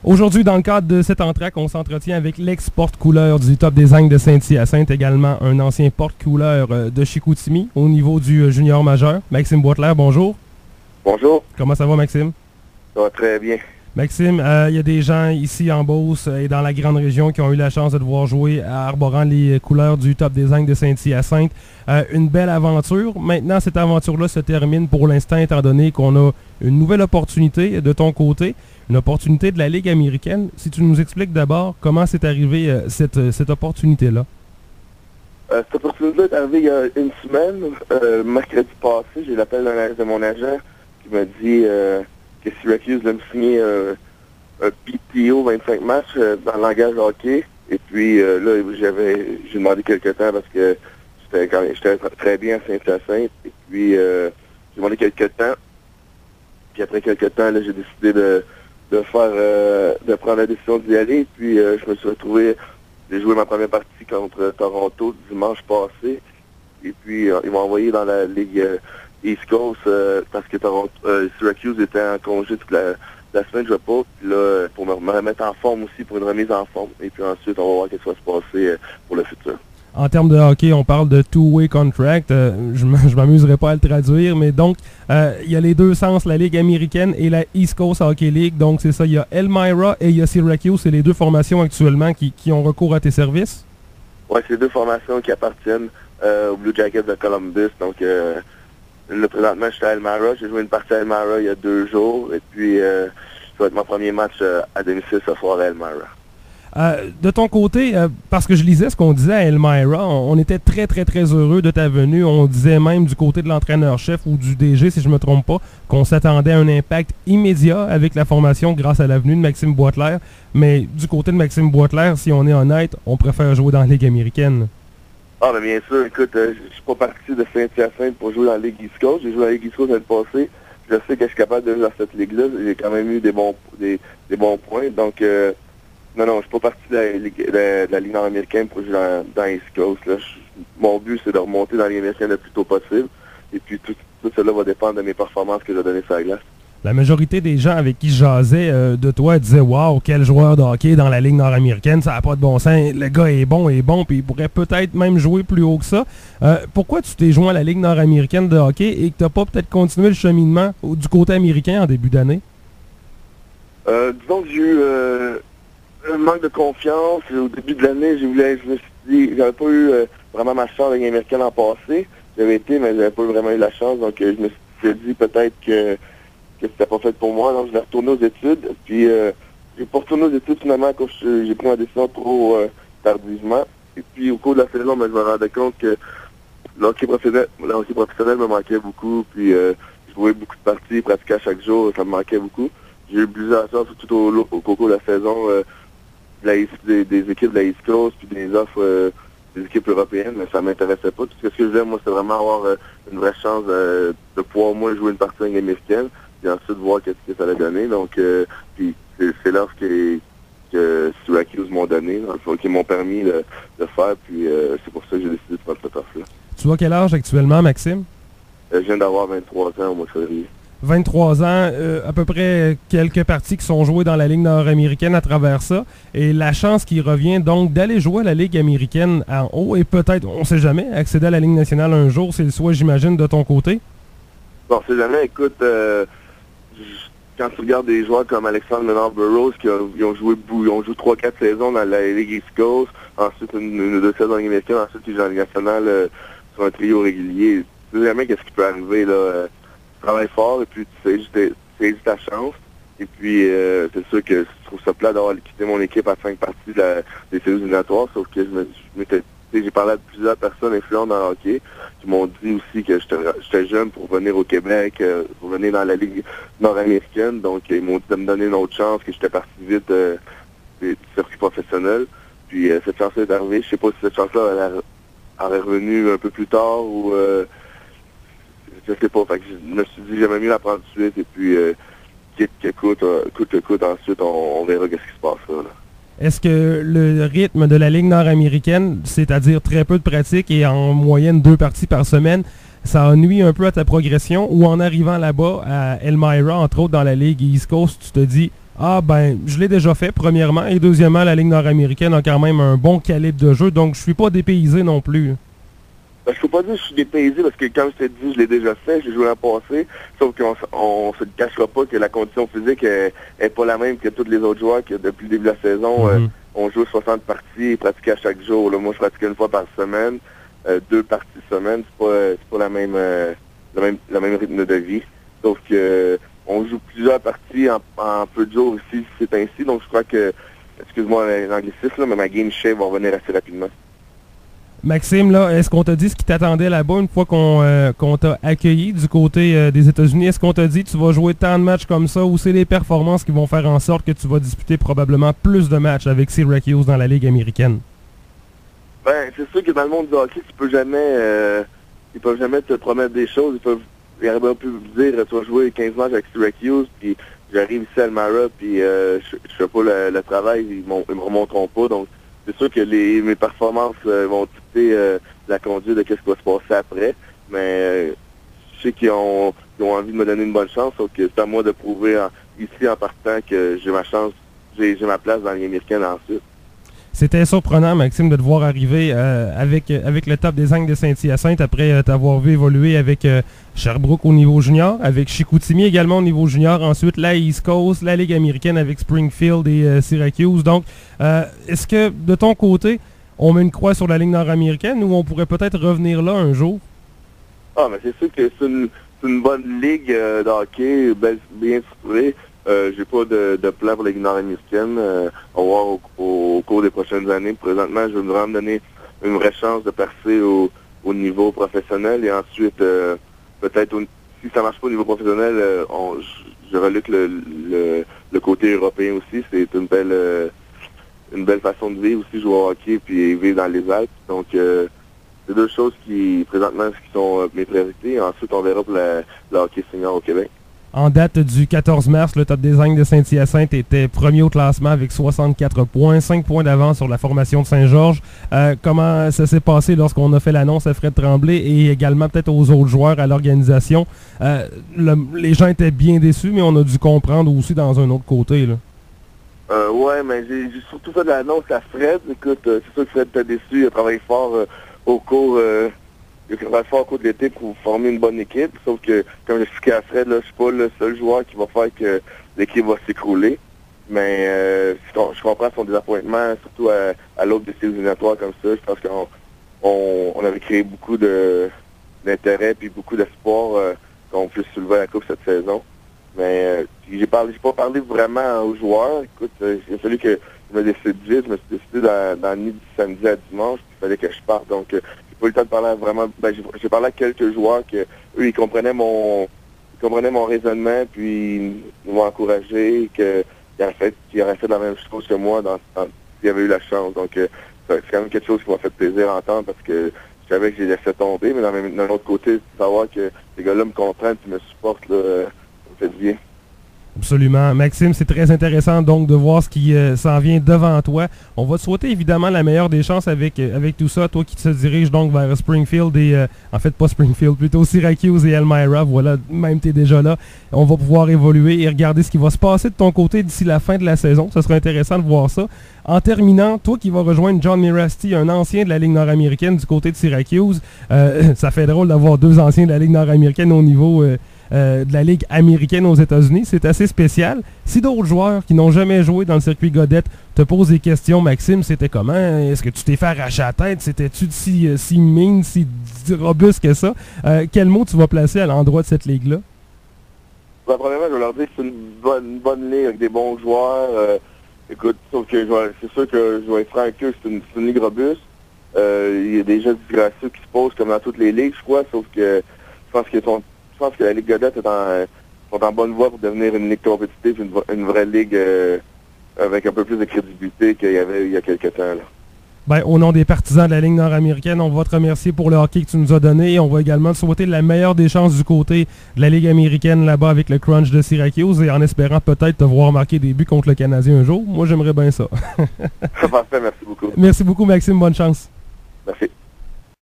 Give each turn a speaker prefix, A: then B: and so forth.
A: Aujourd'hui, dans le cadre de cet entraque, on s'entretient avec l'ex-porte-couleur du Top Design de Saint-Hyacinthe, également un ancien porte-couleur de Chicoutimi au niveau du junior majeur. Maxime Boitler, bonjour.
B: Bonjour.
A: Comment ça va, Maxime?
B: Ça va très bien.
A: Maxime, il y a des gens ici en Beauce et dans la grande région qui ont eu la chance de devoir jouer arborant les couleurs du Top Design de Saint-Hyacinthe. Une belle aventure. Maintenant, cette aventure-là se termine pour l'instant, étant donné qu'on a une nouvelle opportunité de ton côté, une opportunité de la Ligue américaine. Si tu nous expliques d'abord comment c'est arrivé cette opportunité-là.
B: Cette opportunité est arrivée il y a une semaine. Mercredi passé, j'ai l'appel de mon agent qui m'a dit que Syracuse allait me signer un PTO 25 matchs dans le langage hockey. Et puis là, j'ai demandé quelques temps parce que j'étais très bien à Saint-Hyacinthe. Et puis j'ai demandé quelques temps. Puis après quelques temps, là, j'ai décidé de prendre la décision d'y aller. Puis je me suis retrouvé, j'ai joué ma première partie contre Toronto dimanche passé. Et puis ils m'ont envoyé dans la Ligue East Coast parce que Syracuse était en congé toute la semaine, je pas. Puis là, pour me remettre en forme aussi, pour une remise en forme. Et puis ensuite, on va voir ce qui va se passer pour le futur.
A: En termes de hockey, on parle de two-way contract. Je m'amuserai pas à le traduire, mais donc, il y a les deux sens, la Ligue américaine et la East Coast Hockey League. Donc, c'est ça, il y a Elmira et il y a Syracuse. C'est les deux formations actuellement qui ont recours à tes services?
B: Oui, c'est deux formations qui appartiennent aux Blue Jackets de Columbus. Donc, là, présentement, je suis à Elmira. J'ai joué une partie à Elmira il y a 2 jours. Et puis, ça va être mon premier match à domicile ce soir à Elmira.
A: De ton côté, parce que je lisais ce qu'on disait à Elmira, on était très, très, très heureux de ta venue. On disait même du côté de l'entraîneur-chef ou du DG, si je ne me trompe pas, qu'on s'attendait à un impact immédiat avec la formation grâce à la venue de Maxime Boitler. Mais du côté de Maxime Boitler, si on est honnête, on préfère jouer dans la Ligue américaine.
B: Ah, mais bien sûr, écoute, je suis pas parti de Saint-Hyacinthe pour jouer dans la Ligue East Coast. J'ai joué dans la Ligue East Coast l'année passée. Je sais que je suis capable de jouer dans cette ligue-là. J'ai quand même eu des bons points. Donc, non, je suis pas parti de la Ligue nord-américaine pour jouer dans East Coast. Là. Mon but, c'est de remonter dans la Ligue américaine le plus tôt possible. Et puis, tout cela va dépendre de mes performances que je vais donner sur la glace.
A: La majorité des gens avec qui je jasais de toi disaient « Wow, quel joueur de hockey dans la Ligue nord-américaine, ça n'a pas de bon sens. Le gars est bon, puis il pourrait peut-être même jouer plus haut que ça. » Pourquoi tu t'es joint à la Ligue nord-américaine de hockey et que tu n'as pas peut-être continué le cheminement du côté américain en début d'année?
B: Disons que j'ai eu un manque de confiance. Au début de l'année, je me suis dit, j'avais pas eu vraiment ma chance avec l'américaine en passé. J'avais été, mais j'avais pas vraiment eu la chance. Donc, je me suis dit peut-être que c'était pas fait pour moi. Donc, je vais retourner aux études. Puis, j'ai pas retourné aux études finalement quand j'ai pris ma décision trop tardivement. Et puis, au cours de la saison, je me rendais compte que le hockey professionnel me manquait beaucoup. Puis, je jouais beaucoup de parties, pratiquais à chaque jour. Ça me manquait beaucoup. J'ai eu plusieurs chances tout au cours de la saison des équipes de la East Coast, puis des offres des équipes européennes, mais ça m'intéressait pas. Tout ce que je voulais, moi, c'était vraiment avoir une vraie chance de pouvoir, moi, jouer une partie américaine, puis ensuite voir qu'est-ce que ça allait donner. Donc, puis c'est l'offre que Syracuse m'ont donné, qui m'ont permis de faire, puis c'est pour ça que j'ai décidé de prendre cette offre-là.
A: Tu as quel âge actuellement, Maxime?
B: Je viens d'avoir 23 ans au mois de février.
A: 23 ans, à peu près quelques parties qui sont jouées dans la Ligue nord-américaine à travers ça. Et la chance qui revient donc d'aller jouer à la Ligue américaine en haut et peut-être, on ne sait jamais, accéder à la Ligue nationale un jour, c'est le souhait, j'imagine, de ton côté?
B: Bon, on ne sait jamais. Écoute, quand tu regardes des joueurs comme Alexandre Menard-Burroughs qui ont joué 3-4 saisons dans la Ligue East Coast, ensuite une ou deux saisons en Ligue américaine, ensuite ils jouent en Ligue nationale sur un trio régulier. Tu sais jamais qu'est-ce qui peut arriver, là. Tu travailles fort et puis tu saisis ta chance. Et puis, c'est sûr que je trouve ça plat d'avoir quitté mon équipe à 5 parties des séries éliminatoires, sauf que j'ai parlé à plusieurs personnes influentes dans le hockey qui m'ont dit aussi que j'étais jeune pour venir au Québec, pour venir dans la Ligue nord-américaine. Donc, ils m'ont dit de me donner une autre chance, que j'étais parti vite du circuit professionnel. Puis, cette chance-là est arrivée. Je sais pas si cette chance-là aurait revenu un peu plus tard ou... je sais pas. Fait que je me suis dit, j'aimais mieux la prendre tout de suite. Et puis, coûte, ensuite, on verra qu'est-ce qui se passe là.
A: Est-ce que le rythme de la Ligue nord-américaine, c'est-à-dire très peu de pratique et en moyenne 2 parties par semaine, ça nuit un peu à ta progression ou en arrivant là-bas à Elmira, entre autres dans la Ligue East Coast, tu te dis « Ah ben, je l'ai déjà fait, premièrement, et deuxièmement, la Ligue nord-américaine a quand même un bon calibre de jeu, donc je suis pas dépaysé non plus.
B: Ben, je peux pas dire que je suis dépaysé parce que, comme je t'ai dit, je l'ai déjà fait, j'ai joué l'an passé, sauf qu'on se cachera pas que la condition physique est pas la même que tous les autres joueurs qui, depuis le début de la saison, on joue 60 parties et pratiquent à chaque jour. Là. Moi, je pratique une fois par semaine, 2 parties semaine, c'est pas la même, le même rythme de vie. Sauf que on joue plusieurs parties en peu de jours ici, c'est ainsi. Donc, je crois que, excuse-moi l'anglicisme, mais ma game shape va revenir assez rapidement.
A: Maxime, là, est-ce qu'on t'a dit ce qui t'attendait là-bas une fois qu'on t'a accueilli du côté des États-Unis? Est-ce qu'on t'a dit que tu vas jouer tant de matchs comme ça ou c'est les performances qui vont faire en sorte que tu vas disputer probablement plus de matchs avec Syracuse dans la Ligue américaine?
B: Ben, c'est sûr que dans le monde du hockey, ils peuvent jamais te promettre des choses. Ils auraient pu me dire, tu vas jouer 15 matchs avec Syracuse, puis j'arrive ici à Elmira, puis je fais pas le travail, ils me remonteront pas. Donc, c'est sûr que mes performances vont dicter la conduite de ce qui va se passer après. Mais je sais qu'ils ont envie de me donner une bonne chance, sauf que c'est à moi de prouver ici en partant que j'ai ma chance, j'ai ma place dans la Ligue américaine ensuite.
A: C'était surprenant, Maxime, de te voir arriver avec le top des Angles de Saint-Hyacinthe après t'avoir vu évoluer avec Sherbrooke au niveau junior, avec Chicoutimi également au niveau junior, ensuite la East Coast, la Ligue américaine avec Springfield et Syracuse. Donc, est-ce que de ton côté, on met une croix sur la Ligue nord-américaine ou on pourrait peut-être revenir là un jour?
B: Ah, mais c'est sûr que c'est une bonne ligue de hockey, bien structurée. J'ai pas de plan pour la Ligue nord-américaine. On va voir au cours des prochaines années. Présentement, je veux vraiment me donner une vraie chance de percer au niveau professionnel et ensuite, peut-être, si ça marche pas au niveau professionnel, je reluque le côté européen aussi. C'est une belle façon de vivre aussi, jouer au hockey puis vivre dans les Alpes. Donc, c'est deux choses qui, présentement, qui sont mes priorités. Ensuite, on verra pour le hockey senior au Québec.
A: En date du 14 mars, le top des Angles de Saint-Hyacinthe était premier au classement avec 64 points, 5 points d'avance sur la formation de Saint-Georges. Comment ça s'est passé lorsqu'on a fait l'annonce à Fred Tremblay et également peut-être aux autres joueurs à l'organisation? Les gens étaient bien déçus, mais on a dû comprendre aussi dans un autre côté. Là.
B: Ouais, mais j'ai surtout fait de l'annonce à Fred. Écoute, c'est sûr que Fred était déçu, il a travaillé fort au cours... Il va faire au cours de l'été pour former une bonne équipe, sauf que, comme j'expliquais à Fred, là, je suis pas le seul joueur qui va faire que l'équipe va s'écrouler. Mais je comprends son désappointement, surtout à l'aube des séries éliminatoires comme ça. Je pense qu'on avait créé beaucoup d'intérêt et beaucoup d'espoir qu'on puisse soulever la coupe cette saison. Mais j'ai pas parlé vraiment aux joueurs. Écoute, il a fallu que je me décide vite. Je me suis décidé dans la nuit du samedi à dimanche, il fallait que je parte. Donc, j'ai pas eu le temps de parler vraiment. Ben, j'ai parlé à quelques joueurs que eux, ils comprenaient mon raisonnement, puis ils m'ont encouragé, qu'ils auraient fait la même chose que moi s'ils avaient eu la chance. Donc, c'est quand même quelque chose qui m'a fait plaisir à entendre parce que je savais que j'ai laissé tomber, mais d'un autre côté, de savoir que ces gars-là me comprennent et me supportent, là, ça me fait du bien.
A: Absolument. Maxime, c'est très intéressant donc de voir ce qui s'en vient devant toi. On va te souhaiter évidemment la meilleure des chances avec tout ça. Toi qui te diriges donc vers Springfield et... en fait, pas Springfield, plutôt Syracuse et Elmira. Voilà, même tu es déjà là. On va pouvoir évoluer et regarder ce qui va se passer de ton côté d'ici la fin de la saison. Ce serait intéressant de voir ça. En terminant, toi qui vas rejoindre John Mirasty, un ancien de la Ligue nord-américaine du côté de Syracuse, ça fait drôle d'avoir deux anciens de la Ligue nord-américaine au niveau... de la Ligue américaine aux États-Unis. C'est assez spécial. Si d'autres joueurs qui n'ont jamais joué dans le circuit Godette te posent des questions, Maxime, c'était comment? Est-ce que tu t'es fait arracher la tête? C'était-tu si mine, si robuste que ça? Quel mot tu vas placer à l'endroit de cette ligue-là?
B: Ben, premièrement, je vais leur dire que c'est une bonne ligue avec des bons joueurs. Écoute, sauf que c'est sûr que je vais être franc avec eux, c'est une ligue robuste. Il y a des jeux disgracieux qui se posent comme dans toutes les ligues, je crois, sauf que je pense que la Ligue Godette est en bonne voie pour devenir une ligue compétitive, une vraie ligue avec un peu plus de crédibilité qu'il y avait il y a quelques temps. Là.
A: Ben, au nom des partisans de la Ligue nord-américaine, on va te remercier pour le hockey que tu nous as donné et on va également te souhaiter la meilleure des chances du côté de la Ligue américaine là-bas avec le Crunch de Syracuse et en espérant peut-être te voir marquer des buts contre le Canadien un jour. Moi, j'aimerais bien ça.
B: Parfait, merci beaucoup.
A: Merci beaucoup, Maxime. Bonne chance.
B: Merci.